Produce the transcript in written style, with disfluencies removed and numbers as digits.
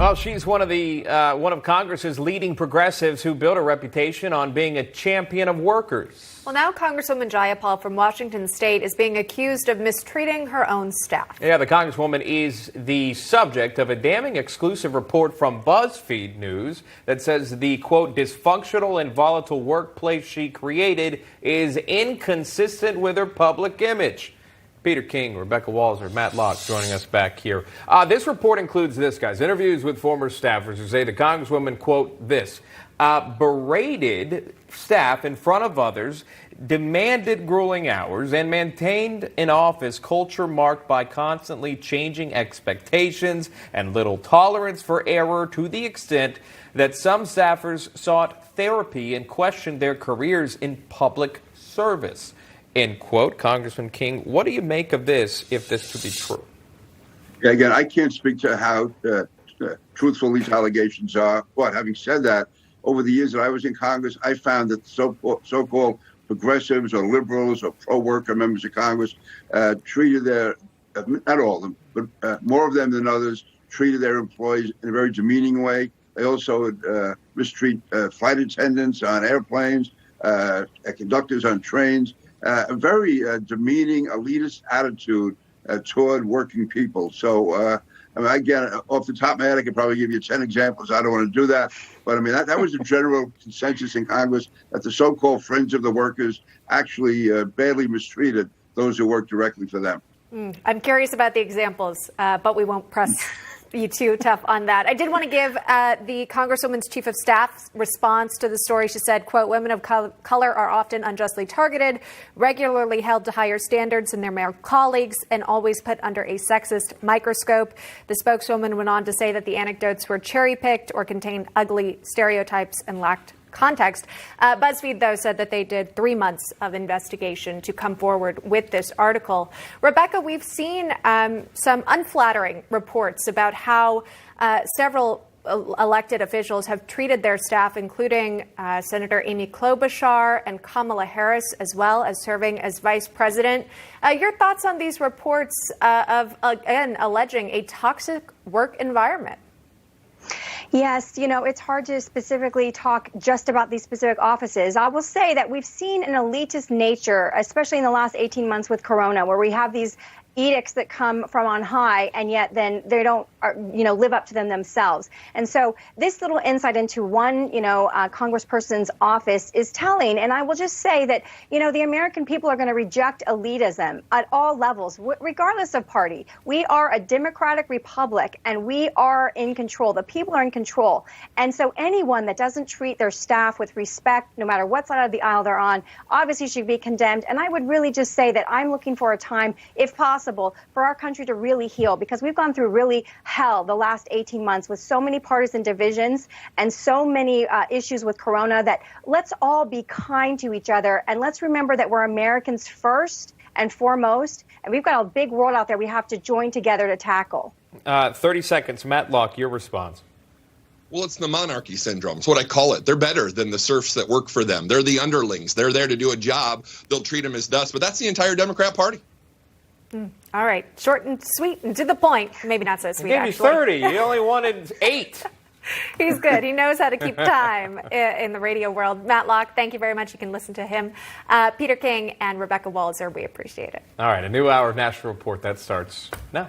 Well, she's one of Congress's leading progressives who built a reputation on being a champion of workers. Well, now Congresswoman Jayapal from Washington State is being accused of mistreating her own staff. Yeah, the Congresswoman is the subject of a damning exclusive report from BuzzFeed News that says the, quote, dysfunctional and volatile workplace she created is inconsistent with her public image. Peter King, Rebecca Walser, Matt Locke joining us back here. This report includes this, guys. Interviews with former staffers who say the Congresswoman, quote, this, berated staff in front of others, demanded grueling hours, and maintained an office culture marked by constantly changing expectations and little tolerance for error, to the extent that some staffers sought therapy and questioned their careers in public service. End quote. Congressman King, what do you make of this, if this to be true? Yeah, again, I can't speak to how truthful these allegations are. But having said that, over the years that I was in Congress, I found that so-called progressives or liberals or pro-worker members of Congress treated their, not all of them, but more of them than others, treated their employees in a very demeaning way. They also would mistreat flight attendants on airplanes, conductors on trains. A very demeaning, elitist attitude toward working people. So, I mean, again, off the top of my head, I could probably give you 10 examples. I don't want to do that. But, I mean, that was the general consensus in Congress, that the so-called friends of the workers actually badly mistreated those who work directly for them. I'm curious about the examples, but we won't press you too tough on that. I did want to give the Congresswoman's chief of staff's response to the story. She said, quote, women of color are often unjustly targeted, regularly held to higher standards than their male colleagues, and always put under a sexist microscope. The spokeswoman went on to say that the anecdotes were cherry-picked or contained ugly stereotypes and lacked context. BuzzFeed, though, said that they did 3 months of investigation to come forward with this article. Rebecca, we've seen some unflattering reports about how several elected officials have treated their staff, including Senator Amy Klobuchar and Kamala Harris, as well as serving as vice president. Your thoughts on these reports of, again, alleging a toxic work environment? Yes, you know, it's hard to specifically talk just about these specific offices. I will say that we've seen an elitist nature, especially in the last 18 months with Corona, where we have these edicts that come from on high, and yet then they don't, live up to them themselves. And so this little insight into one, congressperson's office is telling. And I will just say that, the American people are going to reject elitism at all levels, regardless of party. We are a democratic republic, and we are in control. The people are in control. And so anyone that doesn't treat their staff with respect, no matter what side of the aisle they're on, obviously should be condemned. And I would really just say that I'm looking for a time, if possible, for our country to really heal, because we've gone through really hell the last 18 months with so many partisan divisions and so many issues with Corona, that let's all be kind to each other, and let's remember that we're Americans first and foremost, and we've got a big world out there we have to join together to tackle. 30 seconds. Matt Locke, your response. Well, it's the monarchy syndrome. It's what I call it. They're better than the serfs that work for them. They're the underlings. They're there to do a job. They'll treat them as dust. But that's the entire Democrat Party. All right. Short and sweet and to the point. Maybe not so sweet, I gave you 30. You only wanted 8. He's good. He knows how to keep time in the radio world. Matt Locke, thank you very much. You can listen to him. Peter King and Rebecca Walser, we appreciate it. All right. A new hour of National Report that starts now.